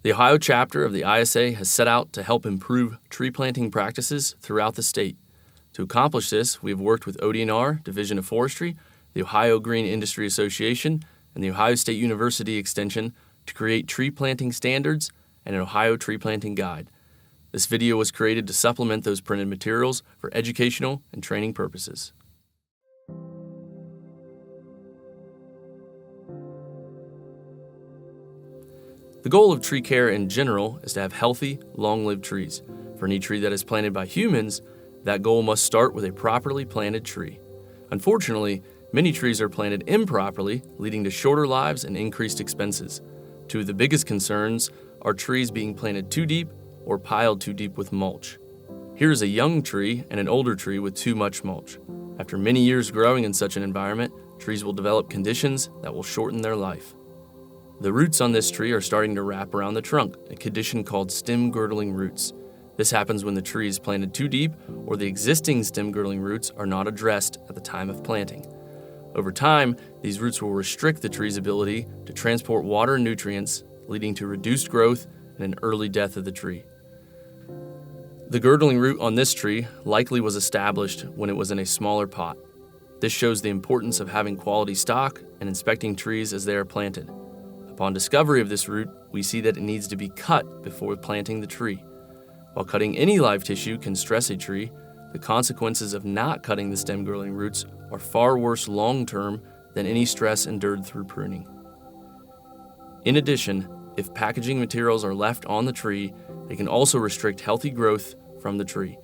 The Ohio chapter of the ISA has set out to help improve tree planting practices throughout the state. To accomplish this, we have worked with OhioDNR Division of Forestry, the Ohio Green Industry Association, and the Ohio State University Extension to create tree planting standards and an Ohio tree planting guide. This video was created to supplement those printed materials for educational and training purposes. The goal of tree care in general is to have healthy, long-lived trees. For any tree that is planted by humans, that goal must start with a properly planted tree. Unfortunately, many trees are planted improperly, leading to shorter lives and increased expenses. Two of the biggest concerns are trees being planted too deep or piled too deep with mulch. Here is a young tree and an older tree with too much mulch. After many years growing in such an environment, trees will develop conditions that will shorten their life. The roots on this tree are starting to wrap around the trunk, a condition called stem girdling roots. This happens when the tree is planted too deep or the existing stem girdling roots are not addressed at the time of planting. Over time, these roots will restrict the tree's ability to transport water and nutrients, leading to reduced growth and an early death of the tree. The girdling root on this tree likely was established when it was in a smaller pot. This shows the importance of having quality stock and inspecting trees as they are planted. Upon discovery of this root, we see that it needs to be cut before planting the tree. While cutting any live tissue can stress a tree, the consequences of not cutting the stem girdling roots are far worse long-term than any stress endured through pruning. In addition, if packaging materials are left on the tree, they can also restrict healthy growth from the tree.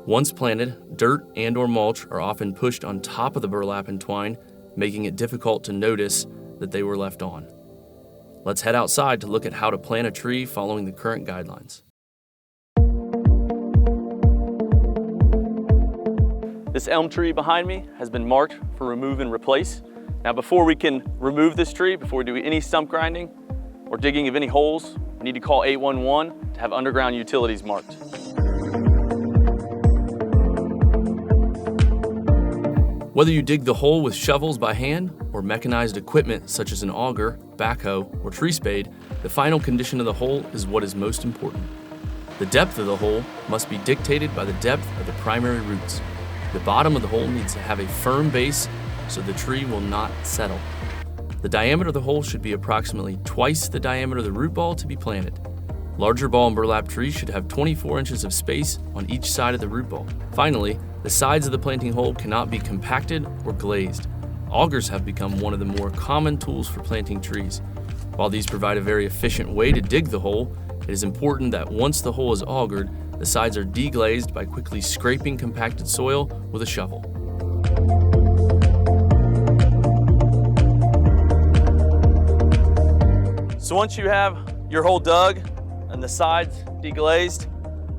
Once planted, dirt and/or mulch are often pushed on top of the burlap and twine, making it difficult to notice that they were left on. Let's head outside to look at how to plant a tree following the current guidelines. This elm tree behind me has been marked for remove and replace. Now before we can remove this tree, before we do any stump grinding or digging of any holes, we need to call 811 to have underground utilities marked. Whether you dig the hole with shovels by hand or mechanized equipment such as an auger, backhoe, or tree spade, the final condition of the hole is what is most important. The depth of the hole must be dictated by the depth of the primary roots. The bottom of the hole needs to have a firm base so the tree will not settle. The diameter of the hole should be approximately twice the diameter of the root ball to be planted. Larger ball and burlap trees should have 24 inches of space on each side of the root ball. Finally, the sides of the planting hole cannot be compacted or glazed. Augers have become one of the more common tools for planting trees. While these provide a very efficient way to dig the hole, it is important that once the hole is augered, the sides are deglazed by quickly scraping compacted soil with a shovel. So once you have your hole dug and the sides deglazed,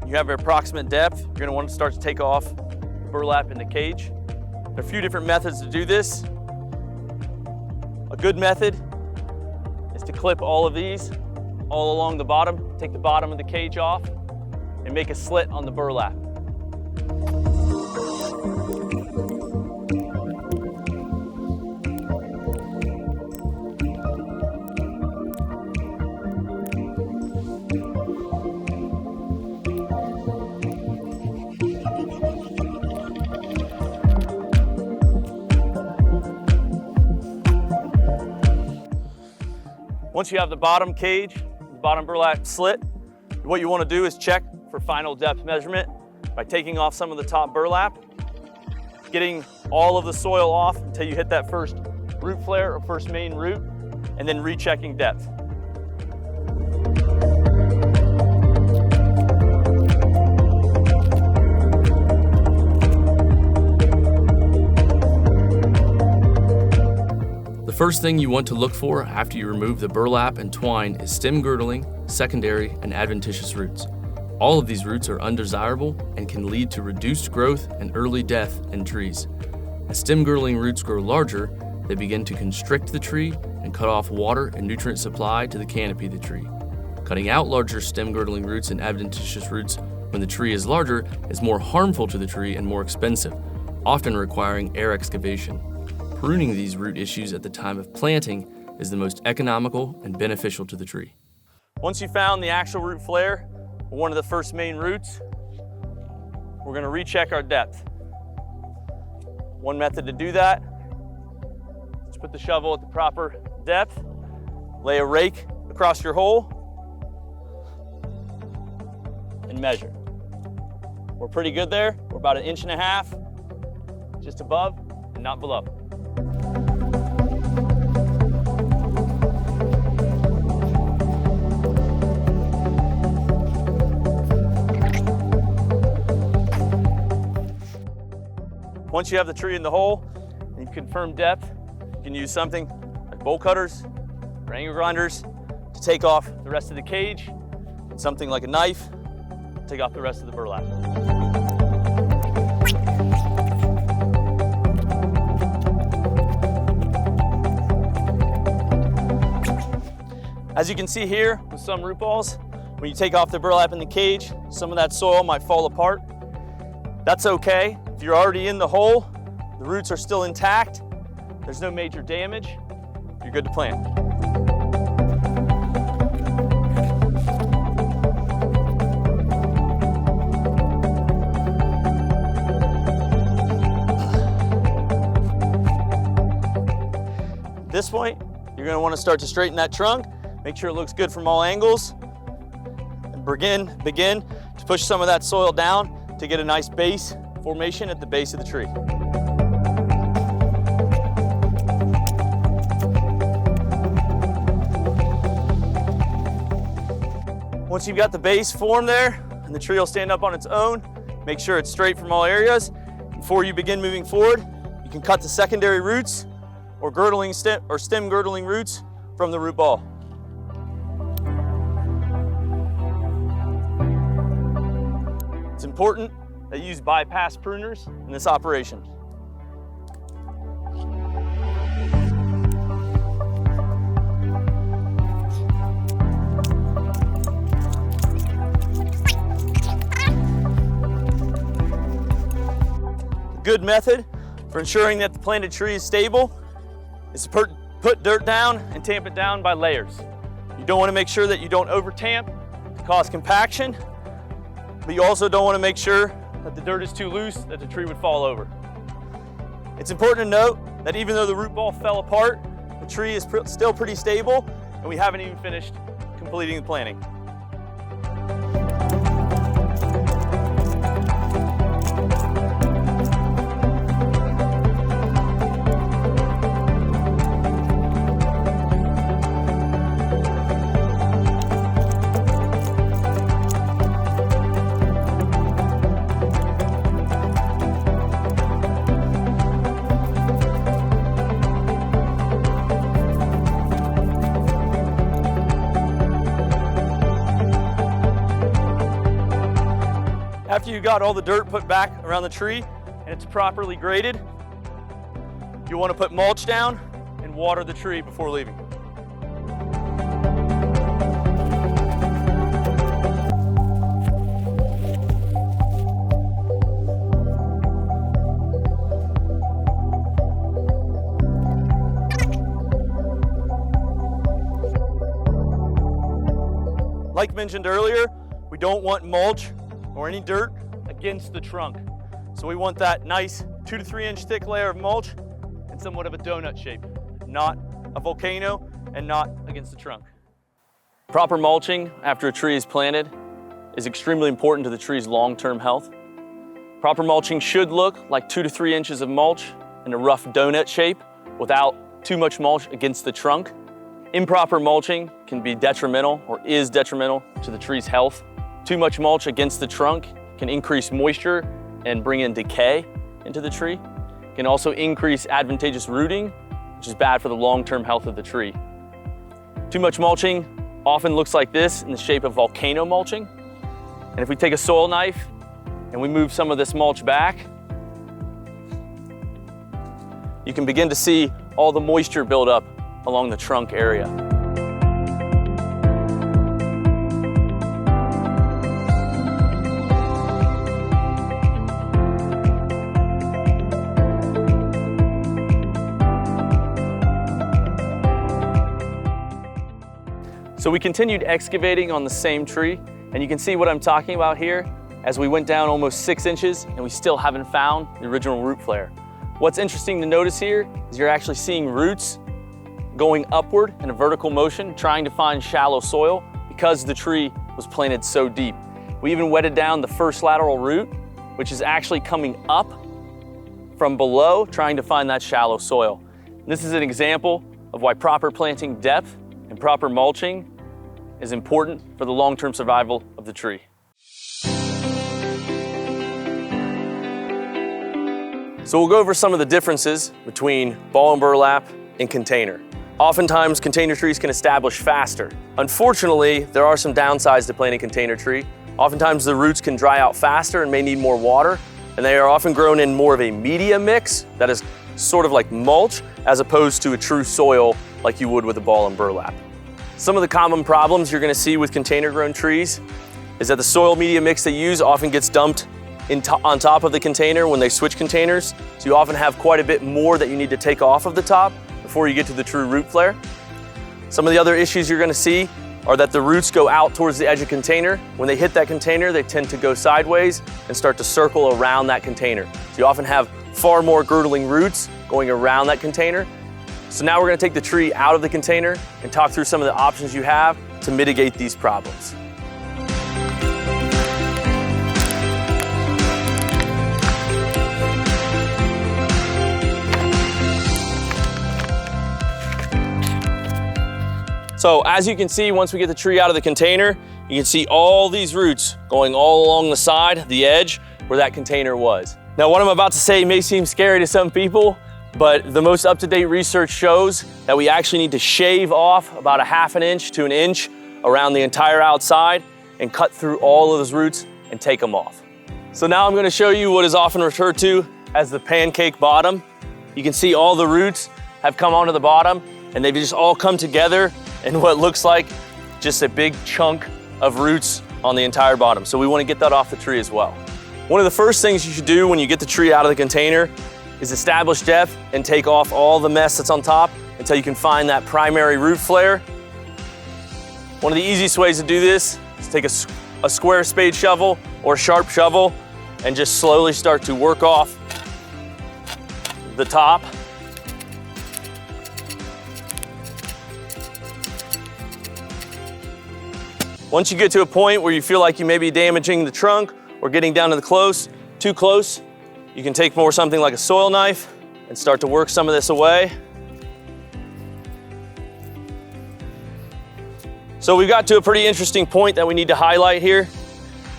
you have your approximate depth, you're going to want to start to take off burlap in the cage. There are a few different methods to do this. A good method is to clip all of these all along the bottom, take the bottom of the cage off, and make a slit on the burlap. Once you have the bottom cage, the bottom burlap slit, what you want to do is check for final depth measurement by taking off some of the top burlap, getting all of the soil off until you hit that first root flare or first main root, and then rechecking depth. The first thing you want to look for after you remove the burlap and twine is stem girdling, secondary, and adventitious roots. All of these roots are undesirable and can lead to reduced growth and early death in trees. As stem girdling roots grow larger, they begin to constrict the tree and cut off water and nutrient supply to the canopy of the tree. Cutting out larger stem girdling roots and adventitious roots when the tree is larger is more harmful to the tree and more expensive, often requiring air excavation. Pruning these root issues at the time of planting is the most economical and beneficial to the tree. Once you found the actual root flare, or one of the first main roots, we're going to recheck our depth. One method to do that is put the shovel at the proper depth, lay a rake across your hole, and measure. We're pretty good there. We're about 1.5 inches, just above and not below. Once you have the tree in the hole and you've confirmed depth, you can use something like bolt cutters or angle grinders to take off the rest of the cage, and something like a knife to take off the rest of the burlap. As you can see here with some root balls, when you take off the burlap in the cage, some of that soil might fall apart. That's okay. If you're already in the hole, the roots are still intact, there's no major damage, you're good to plant. At this point, you're going to want to start to straighten that trunk, make sure it looks good from all angles, and begin to push some of that soil down to get a nice base formation at the base of the tree. Once you've got the base formed there and the tree will stand up on its own, make sure it's straight from all areas. Before you begin moving forward, you can cut the secondary roots or stem girdling roots from the root ball. It's important that you use bypass pruners in this operation. A good method for ensuring that the planted tree is stable is to put dirt down and tamp it down by layers. You don't want to make sure that you don't over tamp to cause compaction, but you also don't want to make sure that the dirt is too loose that the tree would fall over. It's important to note that even though the root ball fell apart, the tree is still pretty stable and we haven't even finished completing the planting. After you got all the dirt put back around the tree and it's properly graded, you want to put mulch down and water the tree before leaving. Like mentioned earlier, we don't want mulch or any dirt against the trunk. So we want that nice 2 to 3 inch thick layer of mulch and somewhat of a donut shape, not a volcano and not against the trunk. Proper mulching after a tree is planted is extremely important to the tree's long-term health. Proper mulching should look like 2 to 3 inches of mulch in a rough donut shape without too much mulch against the trunk. Improper mulching can be detrimental or is detrimental to the tree's health. Too much mulch against the trunk can increase moisture and bring in decay into the tree. It can also increase advantageous rooting, which is bad for the long-term health of the tree. Too much mulching often looks like this in the shape of volcano mulching. And if we take a soil knife and we move some of this mulch back, you can begin to see all the moisture build up along the trunk area. So we continued excavating on the same tree, and you can see what I'm talking about here as we went down almost 6 inches and we still haven't found the original root flare. What's interesting to notice here is you're actually seeing roots going upward in a vertical motion, trying to find shallow soil because the tree was planted so deep. We even wetted down the first lateral root, which is actually coming up from below, trying to find that shallow soil. This is an example of why proper planting depth and proper mulching is important for the long-term survival of the tree. So we'll go over some of the differences between ball and burlap and container. Oftentimes, container trees can establish faster. Unfortunately, there are some downsides to planting container tree. Oftentimes, the roots can dry out faster and may need more water, and they are often grown in more of a media mix that is sort of like mulch, as opposed to a true soil like you would with a ball and burlap. Some of the common problems you're going to see with container-grown trees is that the soil media mix they use often gets dumped on top of the container when they switch containers. So you often have quite a bit more that you need to take off of the top before you get to the true root flare. Some of the other issues you're going to see are that the roots go out towards the edge of the container. When they hit that container, they tend to go sideways and start to circle around that container. So you often have far more girdling roots going around that container. So now we're going to take the tree out of the container and talk through some of the options you have to mitigate these problems. So as you can see, once we get the tree out of the container, you can see all these roots going all along the side, the edge, where that container was. Now, what I'm about to say may seem scary to some people, but the most up-to-date research shows that we actually need to shave off about a ½ inch to an inch around the entire outside and cut through all of those roots and take them off. So now I'm going to show you what is often referred to as the pancake bottom. You can see all the roots have come onto the bottom and they've just all come together in what looks like just a big chunk of roots on the entire bottom. So we want to get that off the tree as well. One of the first things you should do when you get the tree out of the container is establish depth and take off all the mess that's on top until you can find that primary root flare. One of the easiest ways to do this is take a square spade shovel or sharp shovel and just slowly start to work off the top. Once you get to a point where you feel like you may be damaging the trunk or getting down to too close, you can take something like a soil knife and start to work some of this away. So we've got to a pretty interesting point that we need to highlight here,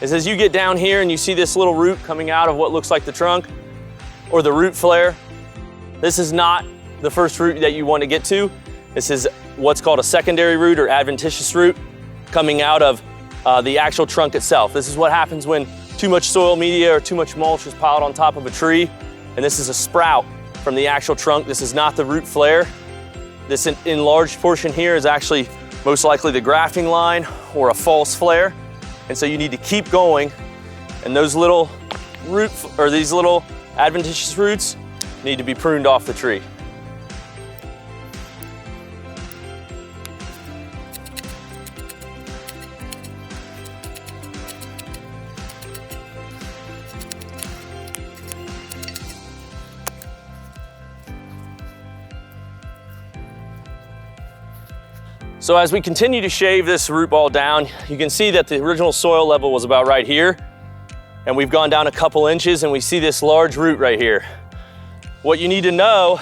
is as you get down here and you see this little root coming out of what looks like the trunk or the root flare, this is not the first root that you want to get to. This is what's called a secondary root or adventitious root coming out of the actual trunk itself. This is what happens when too much soil media or too much mulch is piled on top of a tree, and this is a sprout from the actual trunk. This is not the root flare. This enlarged portion here is actually most likely the grafting line or a false flare, and so you need to keep going, and those little these little adventitious roots need to be pruned off the tree. So as we continue to shave this root ball down, you can see that the original soil level was about right here, and we've gone down a couple inches and we see this large root right here. What you need to know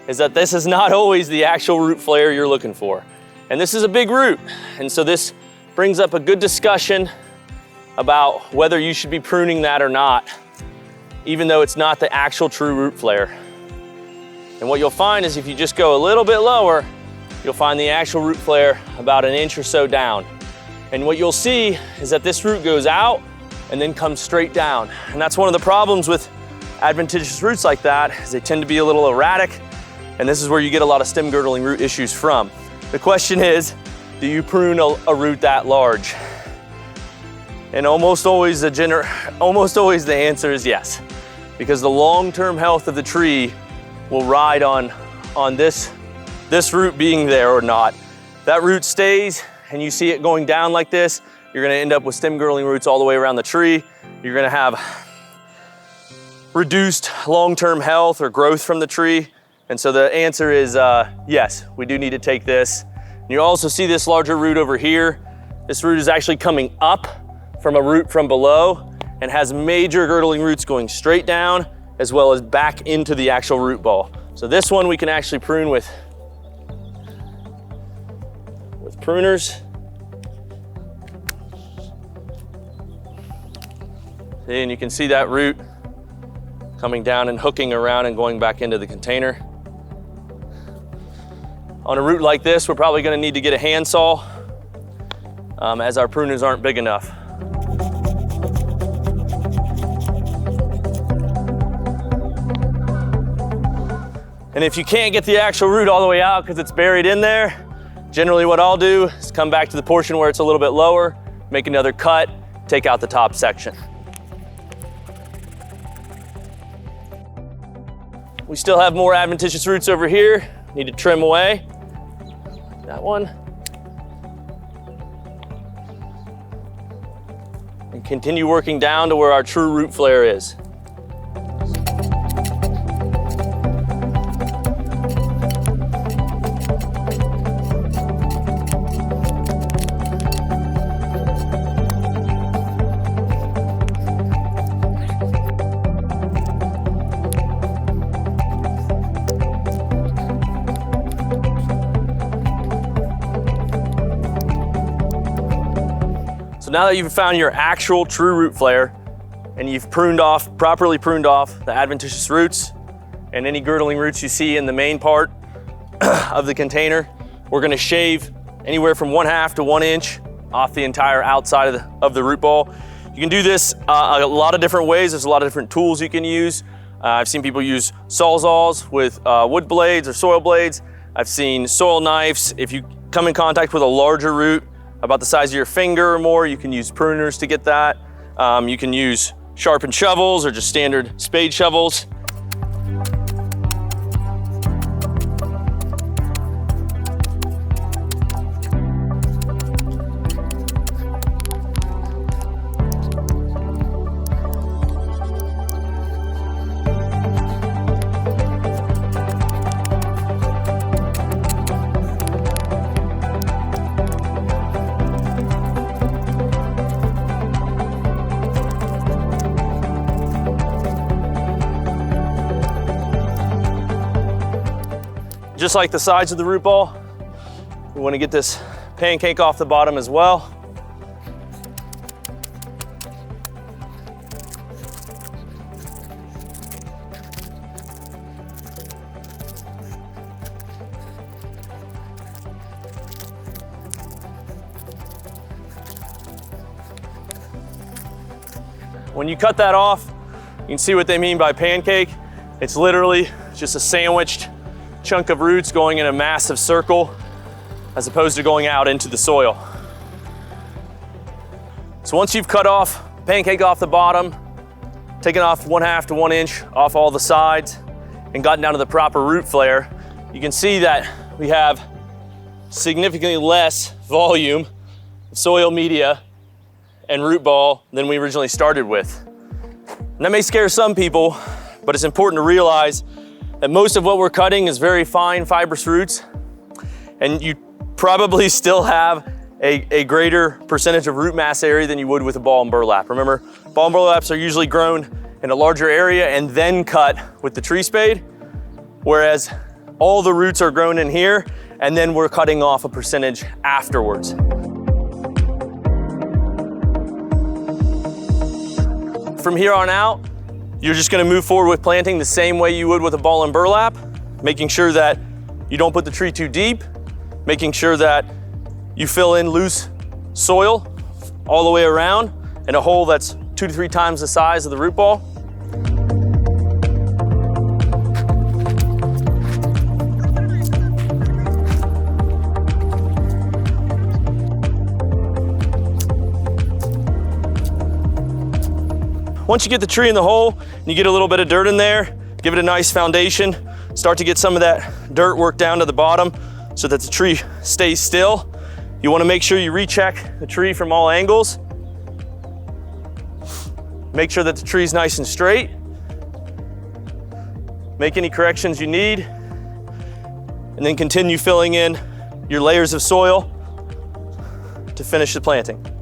is that this is not always the actual root flare you're looking for. And this is a big root, and so this brings up a good discussion about whether you should be pruning that or not, even though it's not the actual true root flare. And what you'll find is if you just go a little bit lower, you'll find the actual root flare about an inch or so down. And what you'll see is that this root goes out and then comes straight down. And that's one of the problems with adventitious roots like that, is they tend to be a little erratic, and this is where you get a lot of stem girdling root issues from. The question is, do you prune a root that large? And almost always the answer is yes, because the long-term health of the tree will ride on this root being there or not. that root stays and you see it going down like this, you're gonna end up with stem girdling roots all the way around the tree. You're gonna have reduced long-term health or growth from the tree. And so the answer is yes, we do need to take this. And you also see this larger root over here. This root is actually coming up from a root from below and has major girdling roots going straight down as well as back into the actual root ball. So this one we can actually prune with pruners. And you can see that root coming down and hooking around and going back into the container. On a root like this, we're probably gonna need to get a handsaw as our pruners aren't big enough. And if you can't get the actual root all the way out because it's buried in there, generally what I'll do is come back to the portion where it's a little bit lower, make another cut, take out the top section. We still have more adventitious roots over here. Need to trim away. That one. And continue working down to where our true root flare is. So now that you've found your actual true root flare and you've properly pruned off the adventitious roots and any girdling roots you see in the main part of the container, we're gonna shave anywhere from 1/2 to 1 inch off the entire outside of the root ball. You can do this a lot of different ways. There's a lot of different tools you can use. I've seen people use sawzalls with wood blades or soil blades. I've seen soil knives. If you come in contact with a larger root, about the size of your finger or more, you can use pruners to get that. You can use sharpened shovels or just standard spade shovels. Just like the sides of the root ball, we want to get this pancake off the bottom as well. When you cut that off, you can see what they mean by pancake. It's literally just a sandwiched chunk of roots going in a massive circle as opposed to going out into the soil. So once you've cut off pancake off the bottom, taken off 1/2 to 1 inch off all the sides and gotten down to the proper root flare, you can see that we have significantly less volume of soil media and root ball than we originally started with. And that may scare some people, but it's important to realize that most of what we're cutting is very fine fibrous roots, and you probably still have a greater percentage of root mass area than you would with a ball and burlap. Remember, ball and burlaps are usually grown in a larger area and then cut with the tree spade, whereas all the roots are grown in here and then we're cutting off a percentage afterwards. From here on out, you're just gonna move forward with planting the same way you would with a ball and burlap, making sure that you don't put the tree too deep, making sure that you fill in loose soil all the way around in a hole that's 2 to 3 times the size of the root ball. Once you get the tree in the hole and you get a little bit of dirt in there, give it a nice foundation, start to get some of that dirt worked down to the bottom so that the tree stays still. You want to make sure you recheck the tree from all angles. Make sure that the tree is nice and straight. Make any corrections you need, and then continue filling in your layers of soil to finish the planting.